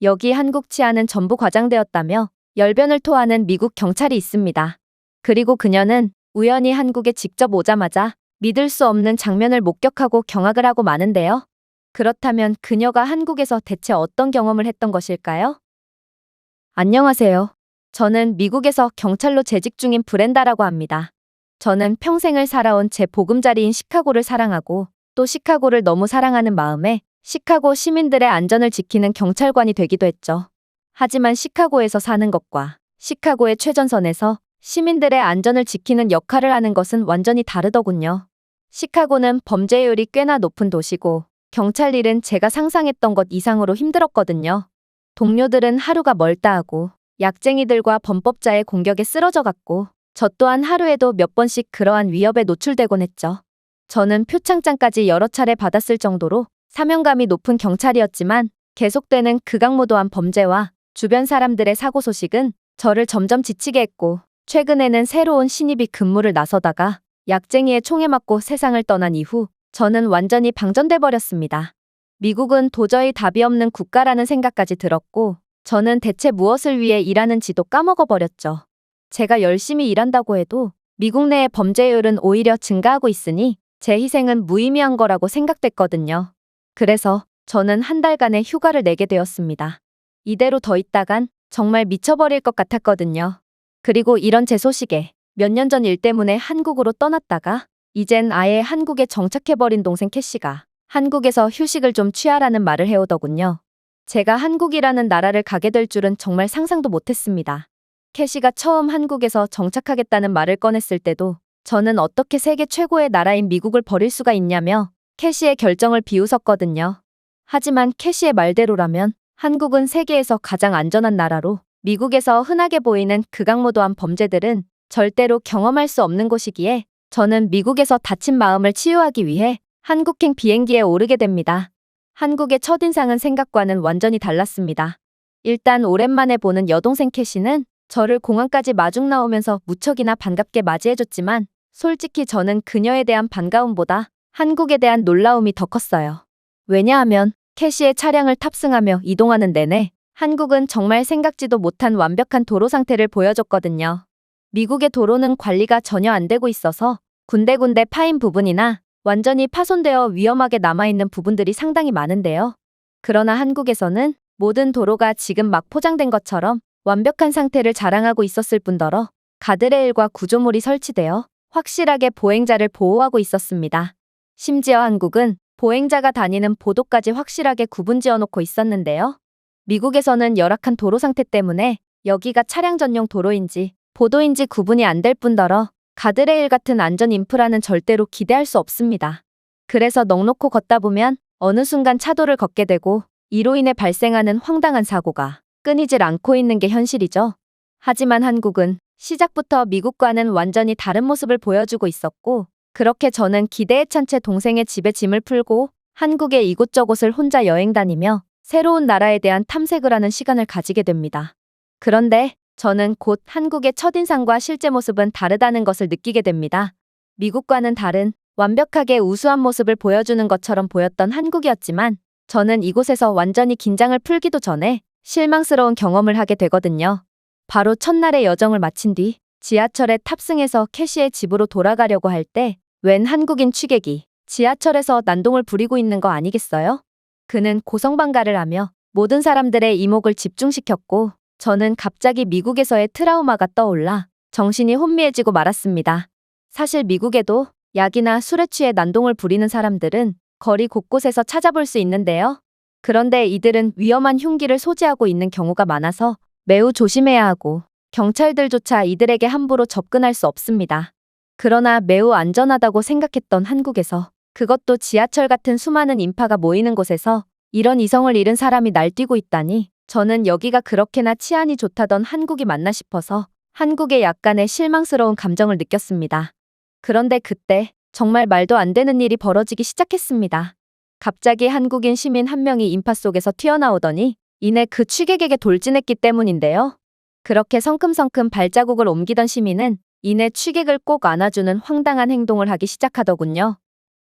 여기 한국 치안은 전부 과장되었다며 열변을 토하는 미국 경찰이 있습니다. 그리고 그녀는 우연히 한국에 직접 오자마자 믿을 수 없는 장면을 목격하고 경악을 하고 마는데요. 그렇다면 그녀가 한국에서 대체 어떤 경험을 했던 것일까요? 안녕하세요. 저는 미국에서 경찰로 재직 중인 브렌다라고 합니다. 저는 평생을 살아온 제 보금자리인 시카고를 사랑하고 또 시카고를 너무 사랑하는 마음에 시카고 시민들의 안전을 지키는 경찰관이 되기도 했죠. 하지만 시카고에서 사는 것과 시카고의 최전선에서 시민들의 안전을 지키는 역할을 하는 것은 완전히 다르더군요. 시카고는 범죄율이 꽤나 높은 도시고 경찰 일은 제가 상상했던 것 이상으로 힘들었거든요. 동료들은 하루가 멀다 하고 약쟁이들과 범법자의 공격에 쓰러져 갔고 저 또한 하루에도 몇 번씩 그러한 위협에 노출되곤 했죠. 저는 표창장까지 여러 차례 받았을 정도로 사명감이 높은 경찰이었지만 계속되는 극악무도한 범죄와 주변 사람들의 사고 소식은 저를 점점 지치게 했고 최근에는 새로운 신입이 근무를 나서다가 약쟁이의 총에 맞고 세상을 떠난 이후 저는 완전히 방전돼 버렸습니다. 미국은 도저히 답이 없는 국가라는 생각까지 들었고 저는 대체 무엇을 위해 일하는지도 까먹어 버렸죠. 제가 열심히 일한다고 해도 미국 내의 범죄율은 오히려 증가하고 있으니 제 희생은 무의미한 거라고 생각됐거든요. 그래서 저는 한 달간의 휴가를 내게 되었습니다. 이대로 더 있다간 정말 미쳐버릴 것 같았거든요. 그리고 이런 제 소식에 몇 년 전 일 때문에 한국으로 떠났다가 이젠 아예 한국에 정착해버린 동생 캐시가 한국에서 휴식을 좀 취하라는 말을 해오더군요. 제가 한국이라는 나라를 가게 될 줄은 정말 상상도 못했습니다. 캐시가 처음 한국에서 정착하겠다는 말을 꺼냈을 때도 저는 어떻게 세계 최고의 나라인 미국을 버릴 수가 있냐며 캐시의 결정을 비웃었거든요. 하지만 캐시의 말대로라면 한국은 세계에서 가장 안전한 나라로 미국에서 흔하게 보이는 극악무도한 범죄들은 절대로 경험할 수 없는 곳이기에 저는 미국에서 다친 마음을 치유하기 위해 한국행 비행기에 오르게 됩니다. 한국의 첫인상은 생각과는 완전히 달랐습니다. 일단 오랜만에 보는 여동생 캐시는 저를 공항까지 마중 나오면서 무척이나 반갑게 맞이해줬지만 솔직히 저는 그녀에 대한 반가움보다 한국에 대한 놀라움이 더 컸어요. 왜냐하면 캐시의 차량을 탑승하며 이동하는 내내 한국은 정말 생각지도 못한 완벽한 도로 상태를 보여줬거든요. 미국의 도로는 관리가 전혀 안 되고 있어서 군데군데 파인 부분이나 완전히 파손되어 위험하게 남아있는 부분들이 상당히 많은데요. 그러나 한국에서는 모든 도로가 지금 막 포장된 것처럼 완벽한 상태를 자랑하고 있었을 뿐더러 가드레일과 구조물이 설치되어 확실하게 보행자를 보호하고 있었습니다. 심지어 한국은 보행자가 다니는 보도까지 확실하게 구분지어 놓고 있었는데요. 미국에서는 열악한 도로 상태 때문에 여기가 차량 전용 도로인지 보도인지 구분이 안 될 뿐더러 가드레일 같은 안전 인프라는 절대로 기대할 수 없습니다. 그래서 넋놓고 걷다 보면 어느 순간 차도를 걷게 되고 이로 인해 발생하는 황당한 사고가 끊이질 않고 있는 게 현실이죠. 하지만 한국은 시작부터 미국과는 완전히 다른 모습을 보여주고 있었고 그렇게 저는 기대에 찬 채 동생의 집에 짐을 풀고 한국의 이곳저곳을 혼자 여행 다니며 새로운 나라에 대한 탐색을 하는 시간을 가지게 됩니다. 그런데 저는 곧 한국의 첫인상과 실제 모습은 다르다는 것을 느끼게 됩니다. 미국과는 다른 완벽하게 우수한 모습을 보여주는 것처럼 보였던 한국이었지만 저는 이곳에서 완전히 긴장을 풀기도 전에 실망스러운 경험을 하게 되거든요. 바로 첫날의 여정을 마친 뒤 지하철에 탑승해서 캐시의 집으로 돌아가려고 할 때 웬 한국인 취객이 지하철에서 난동을 부리고 있는 거 아니겠어요? 그는 고성방가를 하며 모든 사람들의 이목을 집중시켰고 저는 갑자기 미국에서의 트라우마가 떠올라 정신이 혼미해지고 말았습니다. 사실 미국에도 약이나 술에 취해 난동을 부리는 사람들은 거리 곳곳에서 찾아볼 수 있는데요. 그런데 이들은 위험한 흉기를 소지하고 있는 경우가 많아서 매우 조심해야 하고 경찰들조차 이들에게 함부로 접근할 수 없습니다. 그러나 매우 안전하다고 생각했던 한국에서 그것도 지하철 같은 수많은 인파가 모이는 곳에서 이런 이성을 잃은 사람이 날뛰고 있다니 저는 여기가 그렇게나 치안이 좋다던 한국이 맞나 싶어서 한국에 약간의 실망스러운 감정을 느꼈습니다. 그런데 그때 정말 말도 안 되는 일이 벌어지기 시작했습니다. 갑자기 한국인 시민 한 명이 인파 속에서 튀어나오더니 이내 그 취객에게 돌진했기 때문인데요. 그렇게 성큼성큼 발자국을 옮기던 시민은 이내 취객을 꼭 안아주는 황당한 행동을 하기 시작하더군요.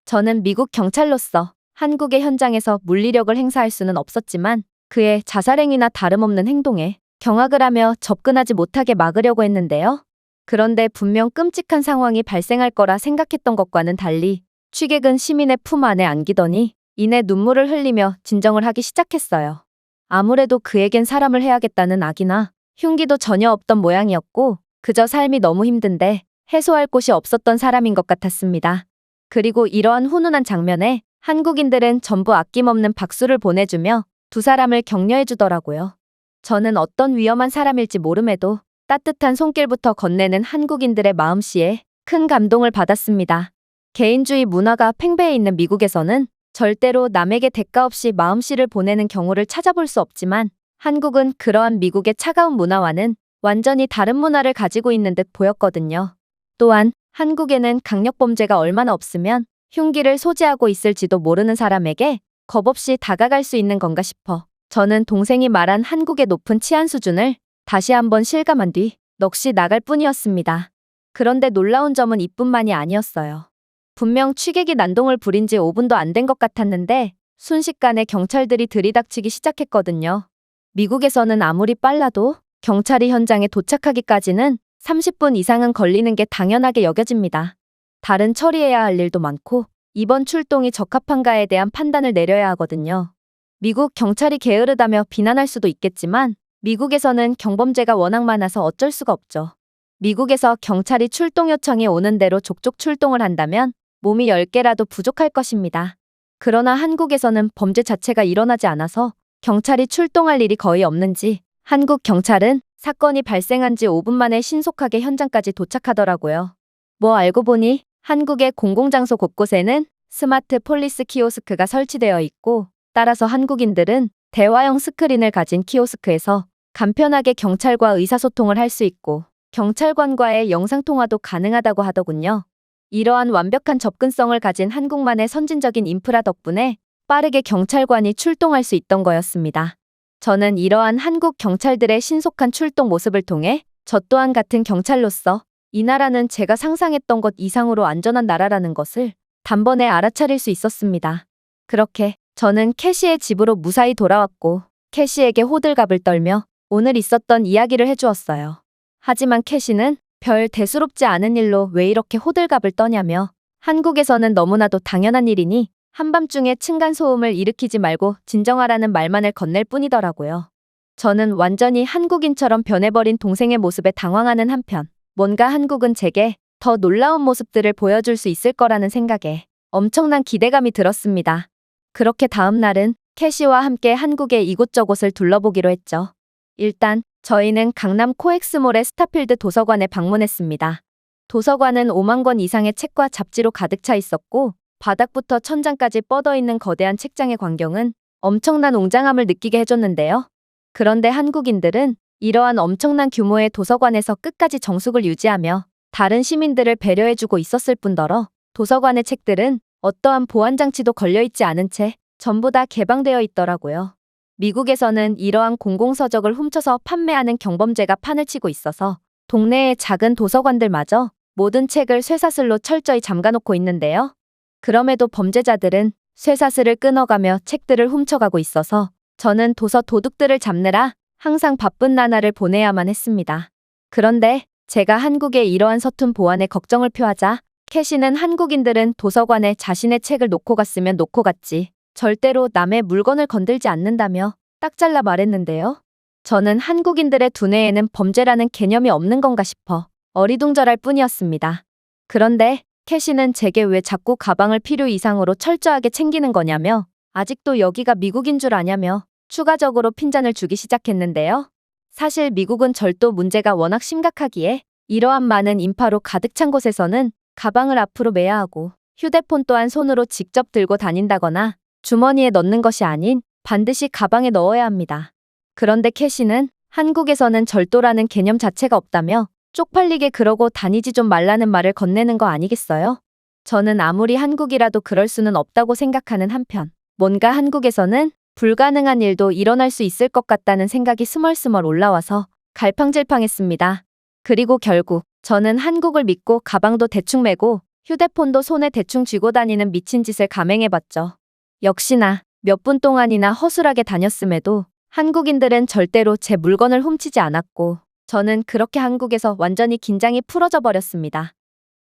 저는 미국 경찰로서 한국의 현장에서 물리력을 행사할 수는 없었지만 그의 자살행위나 다름없는 행동에 경악을 하며 접근하지 못하게 막으려고 했는데요. 그런데 분명 끔찍한 상황이 발생할 거라 생각했던 것과는 달리 취객은 시민의 품 안에 안기더니 이내 눈물을 흘리며 진정을 하기 시작했어요. 아무래도 그에겐 사람을 해야겠다는 악이나 흉기도 전혀 없던 모양이었고 그저 삶이 너무 힘든데 해소할 곳이 없었던 사람인 것 같았습니다. 그리고 이러한 훈훈한 장면에 한국인들은 전부 아낌없는 박수를 보내주며 두 사람을 격려해주더라고요. 저는 어떤 위험한 사람일지 모름에도 따뜻한 손길부터 건네는 한국인들의 마음씨에 큰 감동을 받았습니다. 개인주의 문화가 팽배해 있는 미국에서는 절대로 남에게 대가 없이 마음씨를 보내는 경우를 찾아볼 수 없지만 한국은 그러한 미국의 차가운 문화와는 완전히 다른 문화를 가지고 있는 듯 보였거든요. 또한 한국에는 강력범죄가 얼마나 없으면 흉기를 소지하고 있을지도 모르는 사람에게 겁없이 다가갈 수 있는 건가 싶어 저는 동생이 말한 한국의 높은 치안 수준을 다시 한번 실감한 뒤 넋이 나갈 뿐이었습니다. 그런데 놀라운 점은 이뿐만이 아니었어요. 분명 취객이 난동을 부린 지 5분도 안 된 것 같았는데 순식간에 경찰들이 들이닥치기 시작했거든요. 미국에서는 아무리 빨라도 경찰이 현장에 도착하기까지는 30분 이상은 걸리는 게 당연하게 여겨집니다. 다른 처리해야 할 일도 많고 이번 출동이 적합한가에 대한 판단을 내려야 하거든요. 미국 경찰이 게으르다며 비난할 수도 있겠지만 미국에서는 경범죄가 워낙 많아서 어쩔 수가 없죠. 미국에서 경찰이 출동 요청이 오는 대로 족족 출동을 한다면 몸이 10개라도 부족할 것입니다. 그러나 한국에서는 범죄 자체가 일어나지 않아서 경찰이 출동할 일이 거의 없는지 한국 경찰은 사건이 발생한 지 5분 만에 신속하게 현장까지 도착하더라고요. 뭐 알고 보니 한국의 공공장소 곳곳에는 스마트 폴리스 키오스크가 설치되어 있고 따라서 한국인들은 대화형 스크린을 가진 키오스크에서 간편하게 경찰과 의사소통을 할 수 있고 경찰관과의 영상통화도 가능하다고 하더군요. 이러한 완벽한 접근성을 가진 한국만의 선진적인 인프라 덕분에 빠르게 경찰관이 출동할 수 있던 거였습니다. 저는 이러한 한국 경찰들의 신속한 출동 모습을 통해 저 또한 같은 경찰로서 이 나라는 제가 상상했던 것 이상으로 안전한 나라라는 것을 단번에 알아차릴 수 있었습니다. 그렇게 저는 캐시의 집으로 무사히 돌아왔고 캐시에게 호들갑을 떨며 오늘 있었던 이야기를 해주었어요. 하지만 캐시는 별 대수롭지 않은 일로 왜 이렇게 호들갑을 떠냐며 한국에서는 너무나도 당연한 일이니 한밤중에 층간소음을 일으키지 말고 진정하라는 말만을 건넬 뿐이더라고요. 저는 완전히 한국인처럼 변해버린 동생의 모습에 당황하는 한편 뭔가 한국은 제게 더 놀라운 모습들을 보여줄 수 있을 거라는 생각에 엄청난 기대감이 들었습니다. 그렇게 다음 날은 캐시와 함께 한국의 이곳저곳을 둘러보기로 했죠. 일단 저희는 강남 코엑스몰의 스타필드 도서관에 방문했습니다. 도서관은 5만 권 이상의 책과 잡지로 가득 차 있었고 바닥부터 천장까지 뻗어있는 거대한 책장의 광경은 엄청난 웅장함을 느끼게 해줬는데요. 그런데 한국인들은 이러한 엄청난 규모의 도서관에서 끝까지 정숙을 유지하며 다른 시민들을 배려해주고 있었을 뿐더러 도서관의 책들은 어떠한 보안장치도 걸려있지 않은 채 전부 다 개방되어 있더라고요. 미국에서는 이러한 공공서적을 훔쳐서 판매하는 경범죄가 판을 치고 있어서 동네의 작은 도서관들마저 모든 책을 쇠사슬로 철저히 잠가놓고 있는데요. 그럼에도 범죄자들은 쇠사슬을 끊어가며 책들을 훔쳐가고 있어서 저는 도서 도둑들을 잡느라 항상 바쁜 나날을 보내야만 했습니다. 그런데 제가 한국의 이러한 서툰 보안에 걱정을 표하자 캐시는 한국인들은 도서관에 자신의 책을 놓고 갔으면 놓고 갔지 절대로 남의 물건을 건들지 않는다며 딱 잘라 말했는데요. 저는 한국인들의 두뇌에는 범죄라는 개념이 없는 건가 싶어 어리둥절할 뿐이었습니다. 그런데 캐시는 제게 왜 자꾸 가방을 필요 이상으로 철저하게 챙기는 거냐며 아직도 여기가 미국인 줄 아냐며 추가적으로 핀잔을 주기 시작했는데요. 사실 미국은 절도 문제가 워낙 심각하기에 이러한 많은 인파로 가득 찬 곳에서는 가방을 앞으로 매야 하고 휴대폰 또한 손으로 직접 들고 다닌다거나 주머니에 넣는 것이 아닌 반드시 가방에 넣어야 합니다. 그런데 캐시는 한국에서는 절도라는 개념 자체가 없다며 쪽팔리게 그러고 다니지 좀 말라는 말을 건네는 거 아니겠어요? 저는 아무리 한국이라도 그럴 수는 없다고 생각하는 한편 뭔가 한국에서는 불가능한 일도 일어날 수 있을 것 같다는 생각이 스멀스멀 올라와서 갈팡질팡했습니다. 그리고 결국 저는 한국을 믿고 가방도 대충 메고 휴대폰도 손에 대충 쥐고 다니는 미친 짓을 감행해봤죠. 역시나 몇 분 동안이나 허술하게 다녔음에도 한국인들은 절대로 제 물건을 훔치지 않았고 저는 그렇게 한국에서 완전히 긴장이 풀어져 버렸습니다.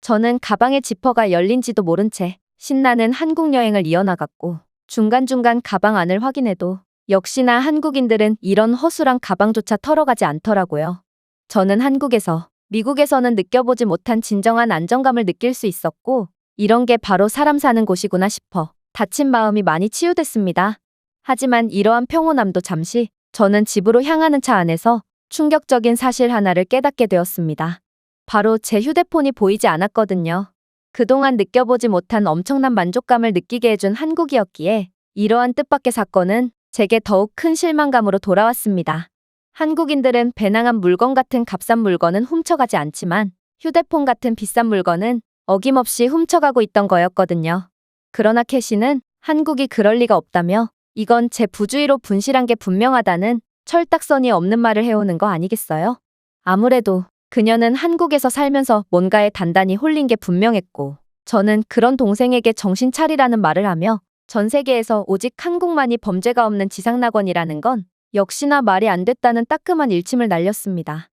저는 가방의 지퍼가 열린지도 모른 채 신나는 한국 여행을 이어나갔고 중간중간 가방 안을 확인해도 역시나 한국인들은 이런 허술한 가방조차 털어가지 않더라고요. 저는 한국에서 미국에서는 느껴보지 못한 진정한 안정감을 느낄 수 있었고 이런 게 바로 사람 사는 곳이구나 싶어 다친 마음이 많이 치유됐습니다. 하지만 이러한 평온함도 잠시 저는 집으로 향하는 차 안에서 충격적인 사실 하나를 깨닫게 되었습니다. 바로 제 휴대폰이 보이지 않았거든요. 그동안 느껴보지 못한 엄청난 만족감을 느끼게 해준 한국이었기에 이러한 뜻밖의 사건은 제게 더욱 큰 실망감으로 돌아왔습니다. 한국인들은 배낭한 물건 같은 값싼 물건은 훔쳐가지 않지만 휴대폰 같은 비싼 물건은 어김없이 훔쳐가고 있던 거였거든요. 그러나 캐시는 한국이 그럴 리가 없다며 이건 제 부주의로 분실한 게 분명하다는 철딱서니 없는 말을 해오는 거 아니겠어요? 아무래도 그녀는 한국에서 살면서 뭔가에 단단히 홀린 게 분명했고 저는 그런 동생에게 정신 차리라는 말을 하며 전 세계에서 오직 한국만이 범죄가 없는 지상낙원이라는 건 역시나 말이 안 됐다는 따끔한 일침을 날렸습니다.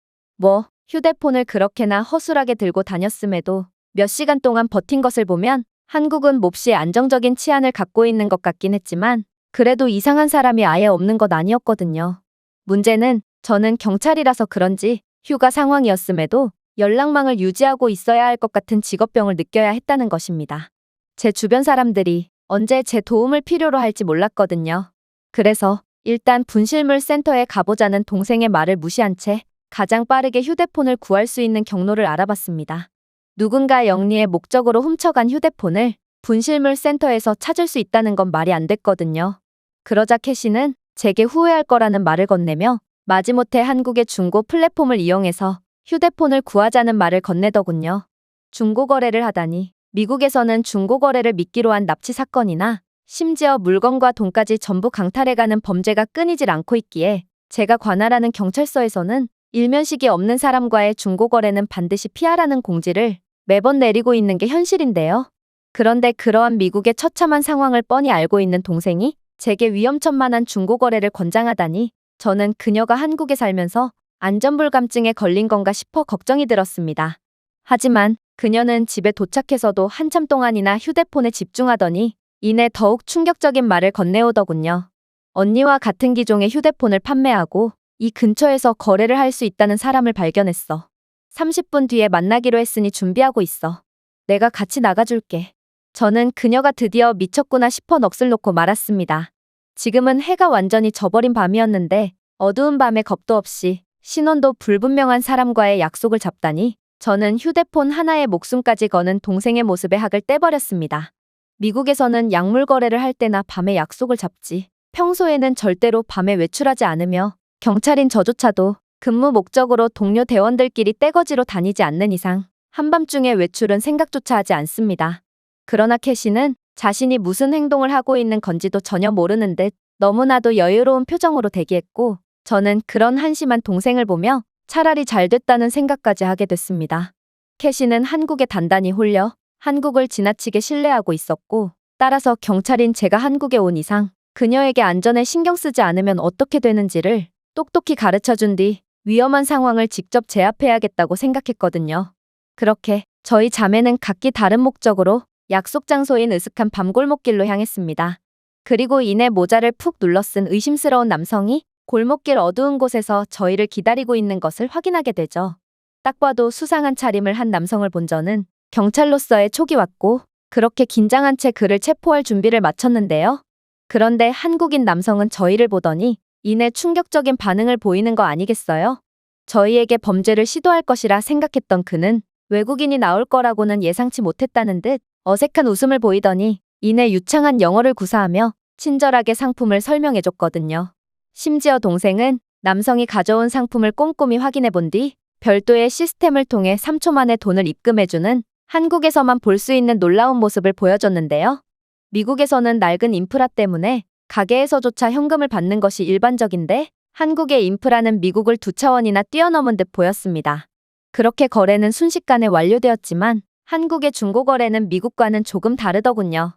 휴대폰을 그렇게나 허술하게 들고 다녔음에도 몇 시간 동안 버틴 것을 보면 한국은 몹시 안정적인 치안을 갖고 있는 것 같긴 했지만 그래도 이상한 사람이 아예 없는 것 아니었거든요. 문제는 저는 경찰이라서 그런지 휴가 상황이었음에도 연락망을 유지하고 있어야 할 것 같은 직업병을 느껴야 했다는 것입니다. 제 주변 사람들이 언제 제 도움을 필요로 할지 몰랐거든요. 그래서 일단 분실물 센터에 가보자는 동생의 말을 무시한 채 가장 빠르게 휴대폰을 구할 수 있는 경로를 알아봤습니다. 누군가 영리의 목적으로 훔쳐간 휴대폰을 분실물 센터에서 찾을 수 있다는 건 말이 안 됐거든요. 그러자 캐시는 제게 후회할 거라는 말을 건네며 마지못해 한국의 중고 플랫폼을 이용해서 휴대폰을 구하자는 말을 건네더군요. 중고거래를 하다니 미국에서는 중고거래를 미끼로 한 납치 사건이나 심지어 물건과 돈까지 전부 강탈해가는 범죄가 끊이질 않고 있기에 제가 관할하는 경찰서에서는 일면식이 없는 사람과의 중고거래는 반드시 피하라는 공지를 매번 내리고 있는 게 현실인데요. 그런데 그러한 미국의 처참한 상황을 뻔히 알고 있는 동생이 제게 위험천만한 중고거래를 권장하다니 저는 그녀가 한국에 살면서 안전불감증에 걸린 건가 싶어 걱정이 들었습니다. 하지만 그녀는 집에 도착해서도 한참 동안이나 휴대폰에 집중하더니 이내 더욱 충격적인 말을 건네오더군요. 언니와 같은 기종의 휴대폰을 판매하고 이 근처에서 거래를 할 수 있다는 사람을 발견했어. 30분 뒤에 만나기로 했으니 준비하고 있어. 내가 같이 나가줄게. 저는 그녀가 드디어 미쳤구나 싶어 넋을 놓고 말았습니다. 지금은 해가 완전히 져버린 밤이었는데 어두운 밤에 겁도 없이 신원도 불분명한 사람과의 약속을 잡다니 저는 휴대폰 하나에 목숨까지 거는 동생의 모습에 학을 떼버렸습니다. 미국에서는 약물 거래를 할 때나 밤에 약속을 잡지 평소에는 절대로 밤에 외출하지 않으며 경찰인 저조차도 근무 목적으로 동료 대원들끼리 떼거지로 다니지 않는 이상 한밤중에 외출은 생각조차 하지 않습니다. 그러나 캐시는 자신이 무슨 행동을 하고 있는 건지도 전혀 모르는 듯 너무나도 여유로운 표정으로 대기했고 저는 그런 한심한 동생을 보며 차라리 잘 됐다는 생각까지 하게 됐습니다. 캐시는 한국에 단단히 홀려 한국을 지나치게 신뢰하고 있었고 따라서 경찰인 제가 한국에 온 이상 그녀에게 안전에 신경 쓰지 않으면 어떻게 되는지를 똑똑히 가르쳐준 뒤 위험한 상황을 직접 제압해야겠다고 생각했거든요. 그렇게 저희 자매는 각기 다른 목적으로 약속 장소인 으슥한 밤골목길로 향했습니다. 그리고 이내 모자를 푹 눌러쓴 의심스러운 남성이 골목길 어두운 곳에서 저희를 기다리고 있는 것을 확인하게 되죠. 딱 봐도 수상한 차림을 한 남성을 본 저는 경찰로서의 촉이 왔고 그렇게 긴장한 채 그를 체포할 준비를 마쳤는데요. 그런데 한국인 남성은 저희를 보더니 이내 충격적인 반응을 보이는 거 아니겠어요? 저희에게 범죄를 시도할 것이라 생각했던 그는 외국인이 나올 거라고는 예상치 못했다는 듯 어색한 웃음을 보이더니 이내 유창한 영어를 구사하며 친절하게 상품을 설명해줬거든요. 심지어 동생은 남성이 가져온 상품을 꼼꼼히 확인해본 뒤 별도의 시스템을 통해 3초 만에 돈을 입금해주는 한국에서만 볼 수 있는 놀라운 모습을 보여줬는데요. 미국에서는 낡은 인프라 때문에 가게에서조차 현금을 받는 것이 일반적인데 한국의 인프라는 미국을 2차원이나 뛰어넘은 듯 보였습니다. 그렇게 거래는 순식간에 완료되었지만 한국의 중고거래는 미국과는 조금 다르더군요.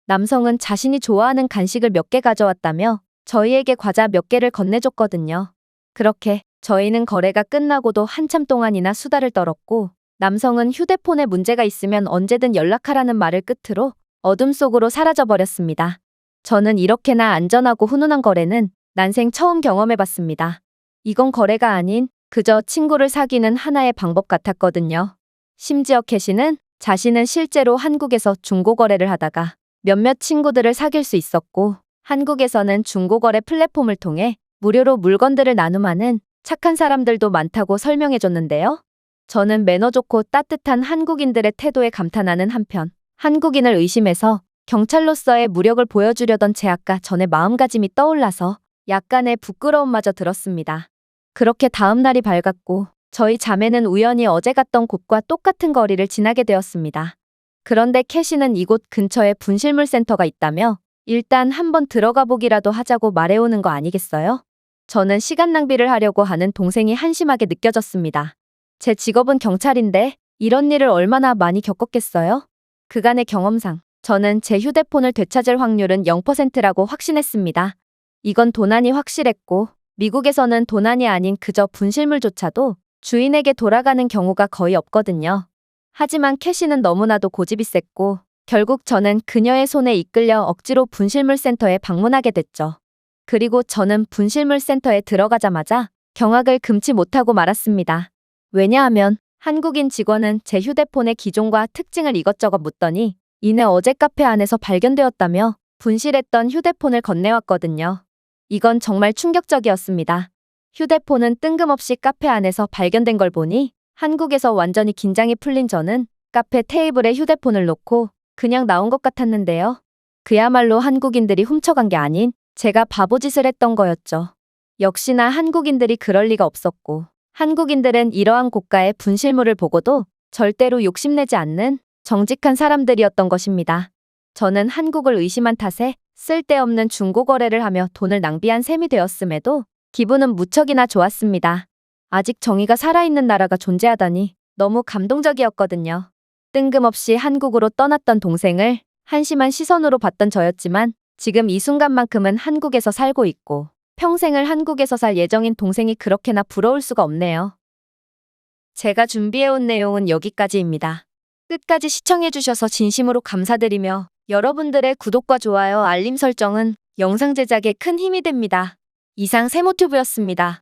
남성은 자신이 좋아하는 간식을 몇 개 가져왔다며 저희에게 과자 몇 개를 건네줬거든요. 그렇게 저희는 거래가 끝나고도 한참 동안이나 수다를 떨었고, 남성은 휴대폰에 문제가 있으면 언제든 연락하라는 말을 끝으로 어둠 속으로 사라져버렸습니다. 저는 이렇게나 안전하고 훈훈한 거래는 난생 처음 경험해봤습니다. 이건 거래가 아닌 그저 친구를 사귀는 하나의 방법 같았거든요. 심지어 캐시는 자신은 실제로 한국에서 중고거래를 하다가 몇몇 친구들을 사귈 수 있었고, 한국에서는 중고거래 플랫폼을 통해 무료로 물건들을 나눔하는 착한 사람들도 많다고 설명해줬는데요. 저는 매너 좋고 따뜻한 한국인들의 태도에 감탄하는 한편, 한국인을 의심해서 경찰로서의 무력을 보여주려던 제 아까 전의 마음가짐이 떠올라서 약간의 부끄러움마저 들었습니다. 그렇게 다음 날이 밝았고, 저희 자매는 우연히 어제 갔던 곳과 똑같은 거리를 지나게 되었습니다. 그런데 캐시는 이곳 근처에 분실물 센터가 있다며 일단 한번 들어가 보기라도 하자고 말해오는 거 아니겠어요? 저는 시간 낭비를 하려고 하는 동생이 한심하게 느껴졌습니다. 제 직업은 경찰인데 이런 일을 얼마나 많이 겪었겠어요? 그간의 경험상 저는 제 휴대폰을 되찾을 확률은 0%라고 확신했습니다. 이건 도난이 확실했고, 미국에서는 도난이 아닌 그저 분실물조차도 주인에게 돌아가는 경우가 거의 없거든요. 하지만 캐시는 너무나도 고집이 셌고, 결국 저는 그녀의 손에 이끌려 억지로 분실물 센터에 방문하게 됐죠. 그리고 저는 분실물 센터에 들어가자마자 경악을 금치 못하고 말았습니다. 왜냐하면 한국인 직원은 제 휴대폰의 기종과 특징을 이것저것 묻더니 이내 어제 카페 안에서 발견되었다며 분실했던 휴대폰을 건네왔거든요. 이건 정말 충격적이었습니다. 휴대폰은 뜬금없이 카페 안에서 발견된 걸 보니 한국에서 완전히 긴장이 풀린 저는 카페 테이블에 휴대폰을 놓고 그냥 나온 것 같았는데요. 그야말로 한국인들이 훔쳐간 게 아닌 제가 바보짓을 했던 거였죠. 역시나 한국인들이 그럴 리가 없었고, 한국인들은 이러한 고가의 분실물을 보고도 절대로 욕심내지 않는 정직한 사람들이었던 것입니다. 저는 한국을 의심한 탓에 쓸데없는 중고거래를 하며 돈을 낭비한 셈이 되었음에도 기분은 무척이나 좋았습니다. 아직 정의가 살아있는 나라가 존재하다니 너무 감동적이었거든요. 뜬금없이 한국으로 떠났던 동생을 한심한 시선으로 봤던 저였지만 지금 이 순간만큼은 한국에서 살고 있고 평생을 한국에서 살 예정인 동생이 그렇게나 부러울 수가 없네요. 제가 준비해온 내용은 여기까지입니다. 끝까지 시청해주셔서 진심으로 감사드리며 여러분들의 구독과 좋아요, 알림 설정은 영상 제작에 큰 힘이 됩니다. 이상 세모튜브였습니다.